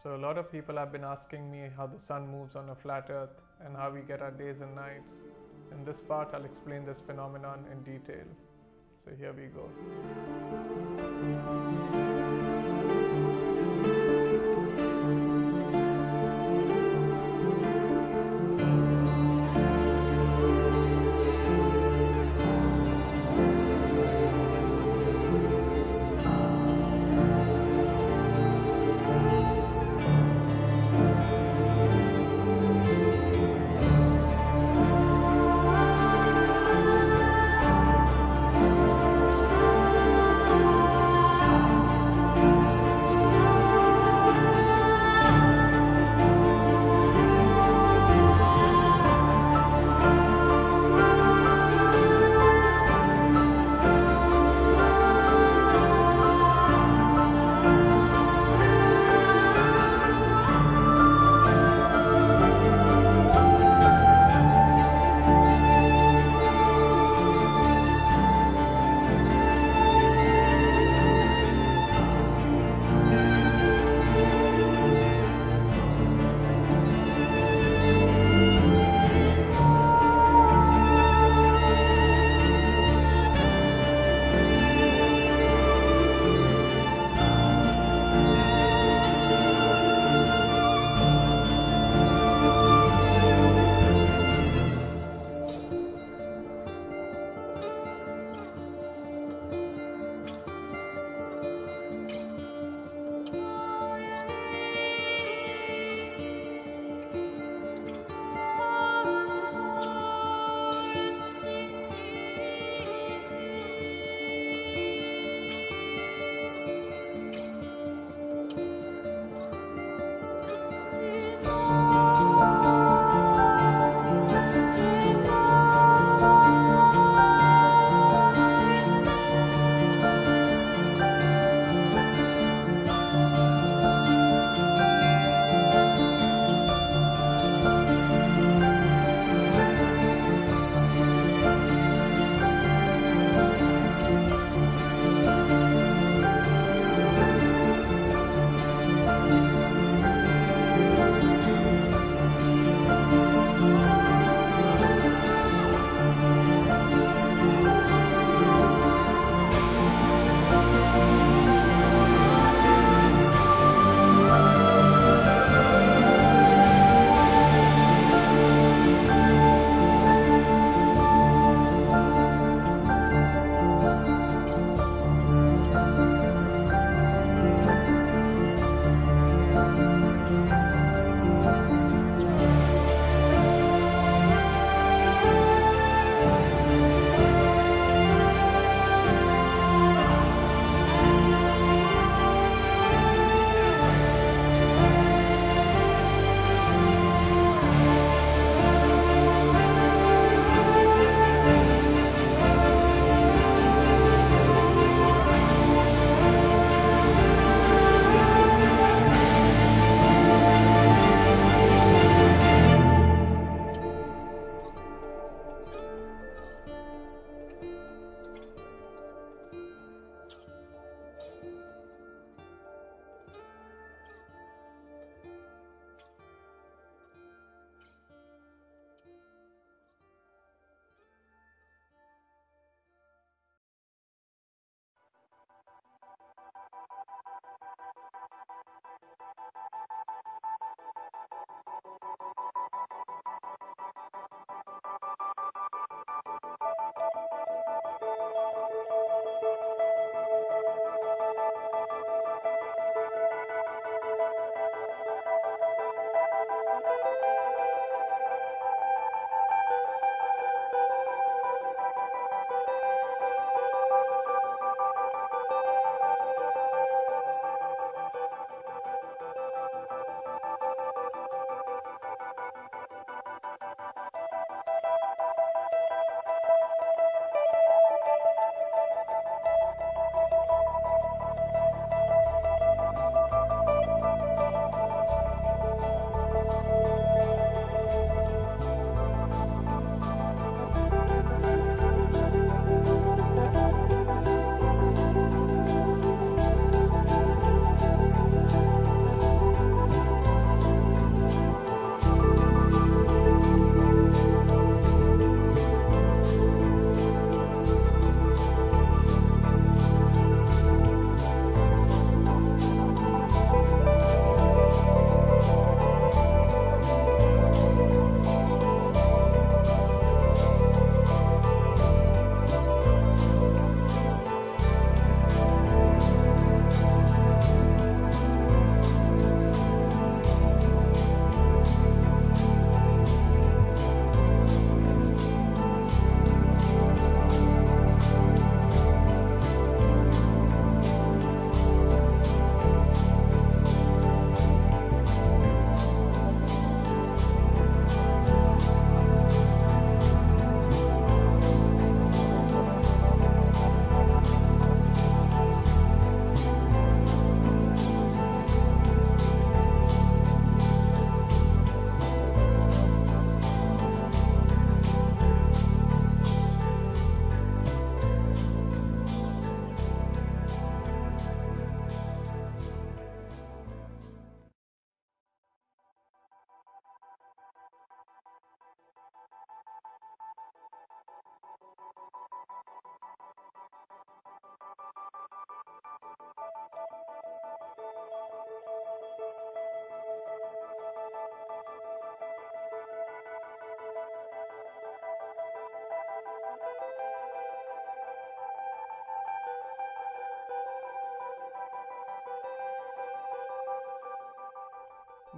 So a lot of people have been asking me how the sun moves on a flat earth and how we get our days and nights. In this part, I'll explain this phenomenon in detail. So here we go.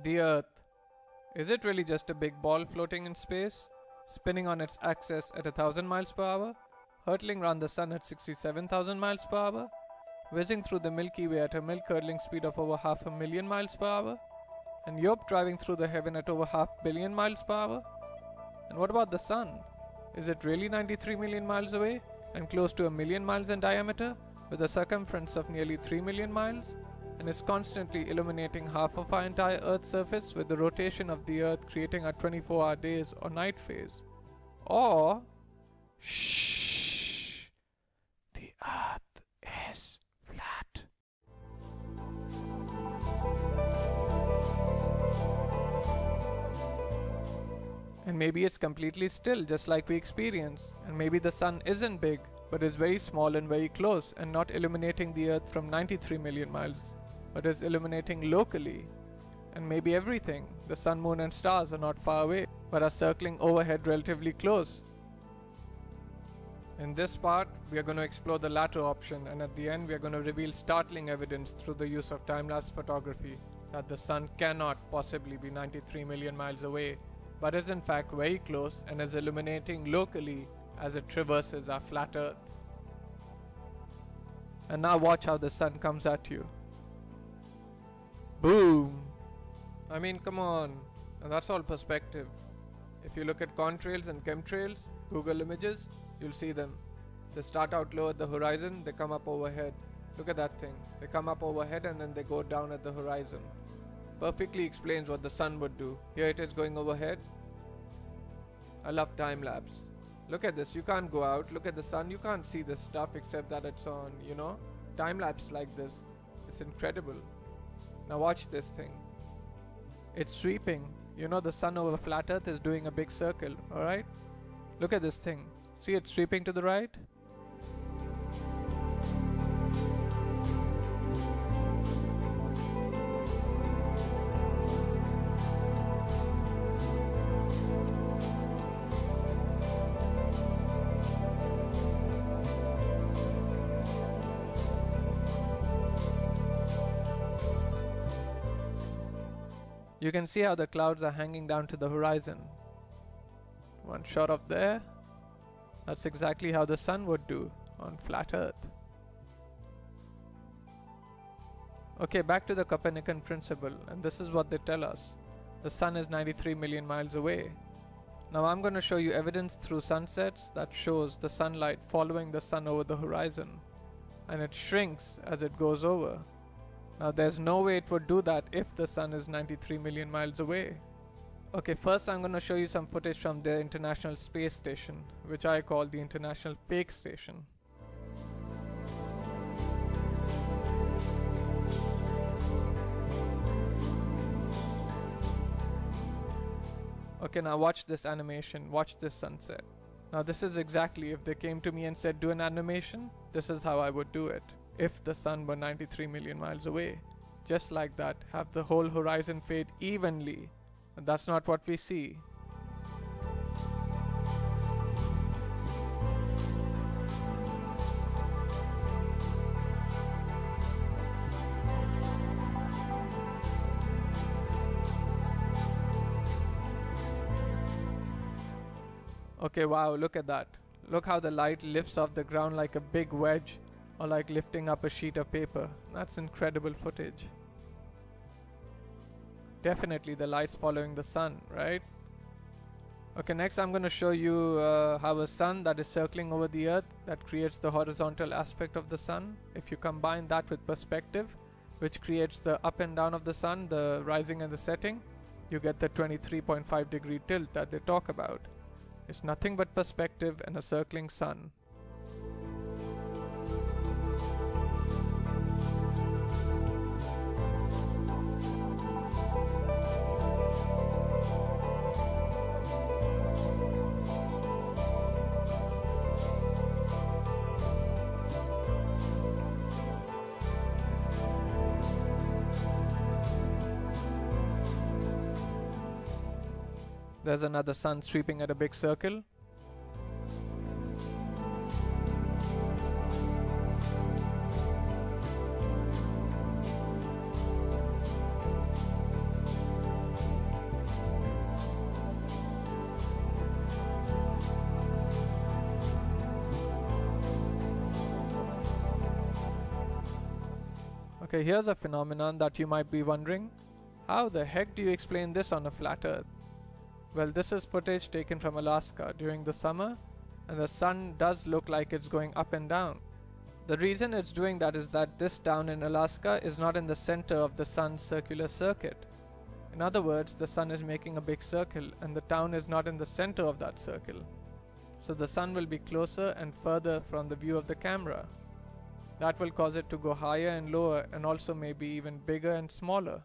The Earth. Is it really just a big ball floating in space, spinning on its axis at 1,000 miles per hour, hurtling around the sun at 67,000 miles per hour, whizzing through the Milky Way at a milk-curdling speed of over 500,000 miles per hour, and Europe driving through the heaven at over 500 million miles per hour? And what about the sun? Is it really 93 million miles away and close to 1 million miles in diameter, with a circumference of nearly 3 million miles, and is constantly illuminating half of our entire Earth's surface, with the rotation of the Earth creating a 24-hour days or night phase? Or, shh, the Earth is flat. And maybe it's completely still, just like we experience. And maybe the sun isn't big, but is very small and very close, and not illuminating the Earth from 93 million miles, but is illuminating locally. And maybe everything, the sun, moon and stars, are not far away, but are circling overhead relatively close. In this part, we are going to explore the latter option, and at the end we are going to reveal startling evidence through the use of time-lapse photography that the sun cannot possibly be 93 million miles away, but is in fact very close and is illuminating locally as it traverses our flat Earth. And now watch how the sun comes at you. Boom! I mean, come on. And that's all perspective. If you look at contrails and chemtrails, Google images, you'll see them. They start out low at the horizon, they come up overhead. Look at that thing. They come up overhead and then they go down at the horizon. Perfectly explains what the sun would do. Here it is going overhead. I love time lapse. Look at this, you can't go out. Look at the sun, you can't see this stuff except that it's on, time lapse like this. It's incredible. Now watch this thing. It's sweeping. The sun over flat Earth is doing a big circle, alright? Look at this thing. See, it's sweeping to the right? You can see how the clouds are hanging down to the horizon. One shot up there. That's exactly how the sun would do on flat Earth. Okay, back to the Copernican principle, and this is what they tell us. The sun is 93 million miles away. Now I'm going to show you evidence through sunsets that shows the sunlight following the sun over the horizon, and it shrinks as it goes over. Now there's no way it would do that if the sun is 93 million miles away. Okay, first I'm going to show you some footage from the International Space Station, which I call the International Fake Station. Okay, now watch this animation, watch this sunset. Now this is exactly, if they came to me and said do an animation, this is how I would do it. If the sun were 93 million miles away. Just like that, have the whole horizon fade evenly. And that's not what we see. Okay, wow, look at that. Look how the light lifts off the ground like a big wedge, or like lifting up a sheet of paper. That's incredible footage. Definitely the light's following the sun, right? Okay, next I'm going to show you how a sun that is circling over the Earth, that creates the horizontal aspect of the sun. If you combine that with perspective, which creates the up and down of the sun, the rising and the setting, you get the 23.5 degree tilt that they talk about. It's nothing but perspective and a circling sun. There's another sun sweeping at a big circle. Okay, here's a phenomenon that you might be wondering. How the heck do you explain this on a flat Earth? Well, this is footage taken from Alaska during the summer, and the sun does look like it's going up and down. The reason it's doing that is that this town in Alaska is not in the center of the sun's circular circuit. In other words, the sun is making a big circle and the town is not in the center of that circle. So the sun will be closer and further from the view of the camera. That will cause it to go higher and lower, and also maybe even bigger and smaller.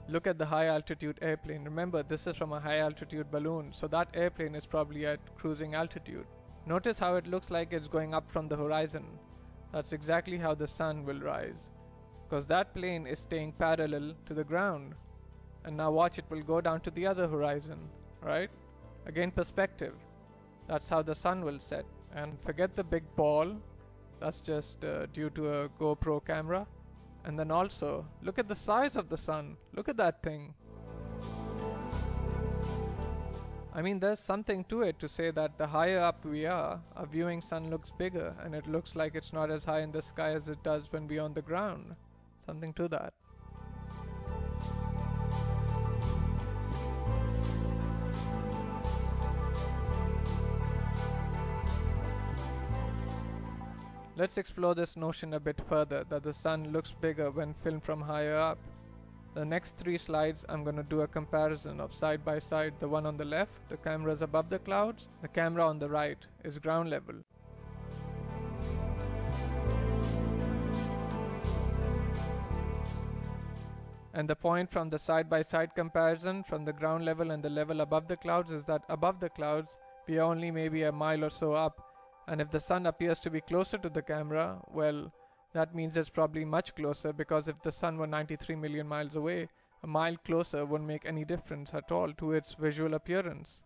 Look at the high altitude airplane. Remember, this is from a high altitude balloon, so that airplane is probably at cruising altitude. Notice how it looks like it's going up from the horizon. That's exactly how the sun will rise, because that plane is staying parallel to the ground. And now watch, it will go down to the other horizon, right? Again, perspective. That's how the sun will set. And forget the big ball. That's just due to a GoPro camera. And then also, look at the size of the sun. Look at that thing. I mean, there's something to it to say that the higher up we are, our viewing sun looks bigger, and it looks like it's not as high in the sky as it does when we're on the ground. Something to that. Let's explore this notion a bit further, that the sun looks bigger when filmed from higher up. The next 3 slides I'm going to do a comparison of side by side. The one on the left, the camera is above the clouds. The camera on the right is ground level. And the point from the side by side comparison from the ground level and the level above the clouds is that above the clouds we are only maybe a mile or so up. And if the sun appears to be closer to the camera, well, that means it's probably much closer, because if the sun were 93 million miles away, a mile closer wouldn't make any difference at all to its visual appearance.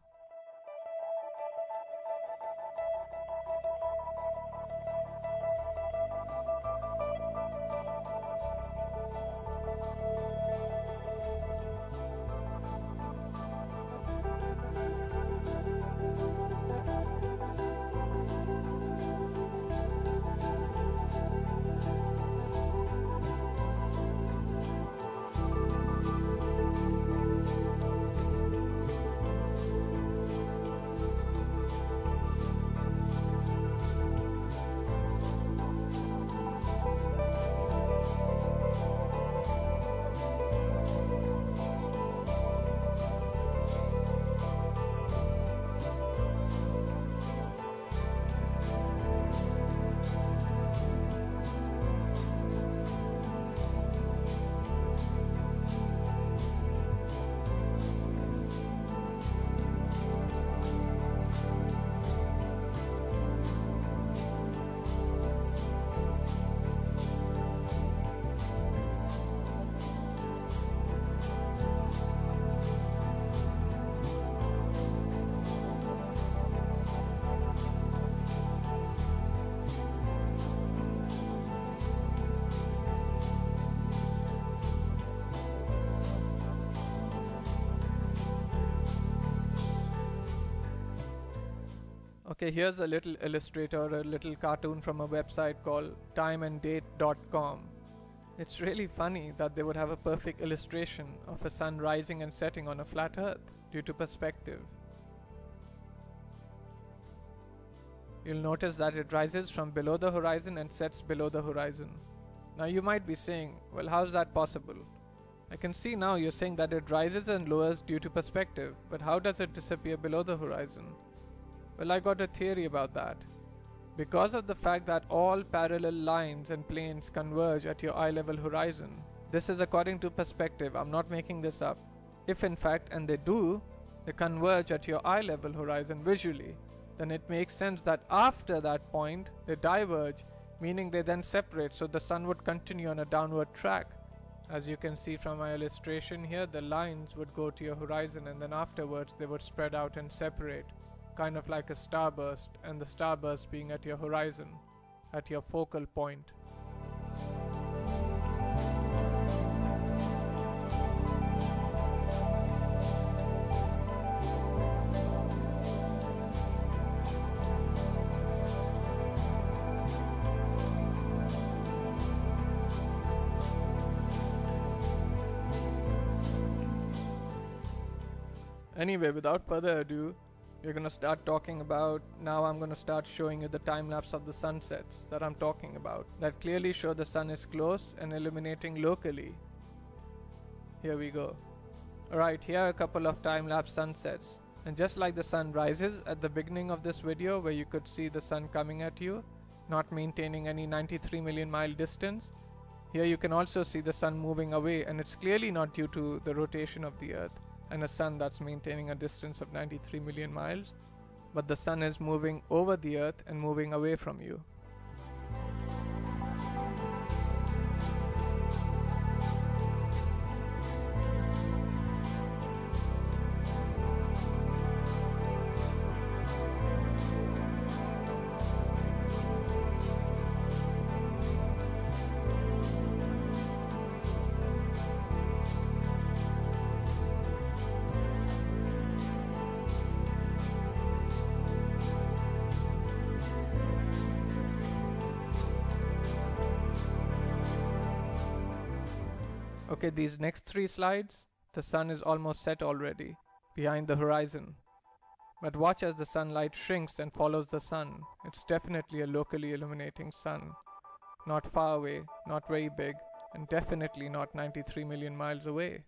Okay, here's a little illustrator or a little cartoon from a website called timeanddate.com. It's really funny that they would have a perfect illustration of a sun rising and setting on a flat earth due to perspective. You'll notice that it rises from below the horizon and sets below the horizon. Now you might be saying, well, how's that possible? I can see now you're saying that it rises and lowers due to perspective, but how does it disappear below the horizon? Well, I got a theory about that. Because of the fact that all parallel lines and planes converge at your eye level horizon. This is according to perspective, I'm not making this up. If in fact, and they do, they converge at your eye level horizon visually, then it makes sense that after that point, they diverge, meaning they then separate, so the sun would continue on a downward track. As you can see from my illustration here, the lines would go to your horizon and then afterwards they would spread out and separate, kind of like a starburst, and the starburst being at your horizon, at your focal point. Anyway, without further ado, we're going to start talking about, now I'm going to start showing you the time lapse of the sunsets that I'm talking about, that clearly show the sun is close and illuminating locally. Here we go. Alright, here are a couple of time lapse sunsets. And just like the sun rises at the beginning of this video where you could see the sun coming at you, not maintaining any 93 million mile distance, here you can also see the sun moving away, and it's clearly not due to the rotation of the earth and a sun that's maintaining a distance of 93 million miles, but the sun is moving over the earth and moving away from you. Okay, these next three slides, the sun is almost set already, behind the horizon. But watch as the sunlight shrinks and follows the sun. It's definitely a locally illuminating sun. Not far away, not very big, and definitely not 93 million miles away.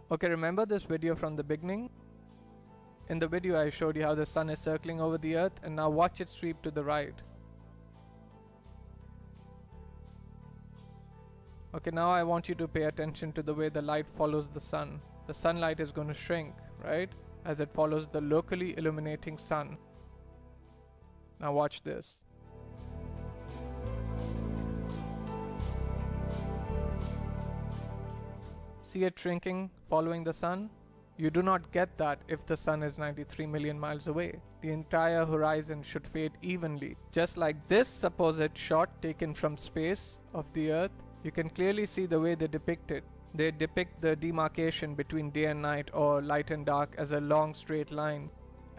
Okay, remember this video from the beginning? In the video I showed you how the sun is circling over the earth, and now watch it sweep to the right. Okay, now I want you to pay attention to the way the light follows the sun. The sunlight is going to shrink, right? As it follows the locally illuminating sun. Now watch this. See it shrinking, following the sun? You do not get that if the sun is 93 million miles away. The entire horizon should fade evenly. Just like this supposed shot taken from space of the earth, you can clearly see the way they depict it. They depict the demarcation between day and night or light and dark as a long straight line.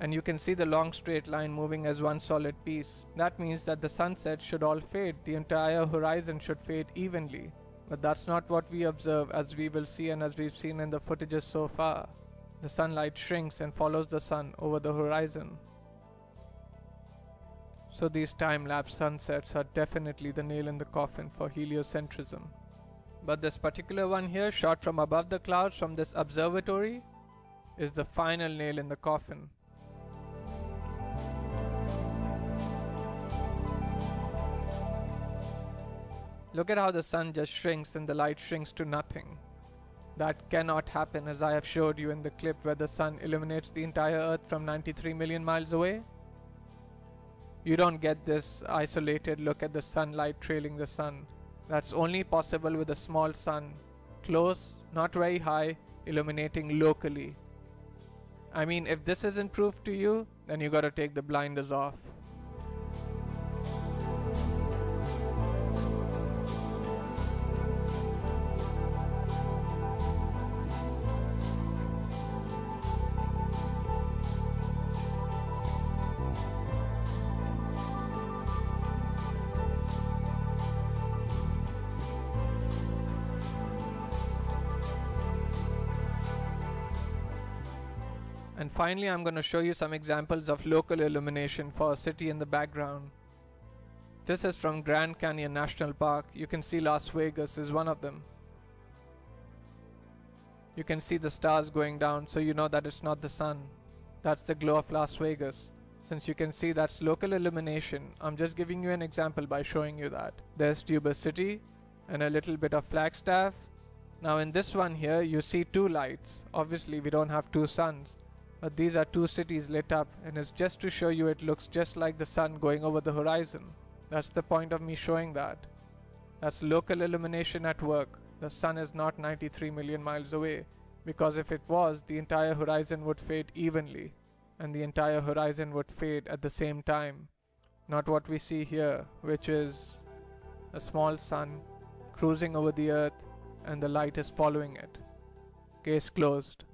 and you can see the long straight line moving as one solid piece. That means that the sunsets should all fade, the entire horizon should fade evenly. But that's not what we observe, as we will see and as we've seen in the footages so far. The sunlight shrinks and follows the sun over the horizon. So these time-lapse sunsets are definitely the nail in the coffin for heliocentrism. But this particular one here, shot from above the clouds from this observatory, is the final nail in the coffin. Look at how the sun just shrinks and the light shrinks to nothing. That cannot happen, as I have showed you in the clip where the sun illuminates the entire Earth from 93 million miles away. You don't get this isolated look at the sunlight trailing the sun. That's only possible with a small sun, close, not very high, illuminating locally. I mean, if this isn't proof to you, then you gotta take the blinders off. And finally, I'm going to show you some examples of local illumination for a city in the background. This is from Grand Canyon National Park. You can see Las Vegas is one of them. You can see the stars going down, so you know that it's not the sun. That's the glow of Las Vegas. Since you can see that's local illumination, I'm just giving you an example by showing you that. There's Tuba City and a little bit of Flagstaff. Now in this one here, you see two lights. Obviously, we don't have two suns. But these are two cities lit up, and it's just to show you it looks just like the sun going over the horizon. That's the point of me showing that. That's local illumination at work. The sun is not 93 million miles away, because if it was, the entire horizon would fade evenly, and the entire horizon would fade at the same time. Not what we see here, which is a small sun cruising over the earth, and the light is following it. Case closed.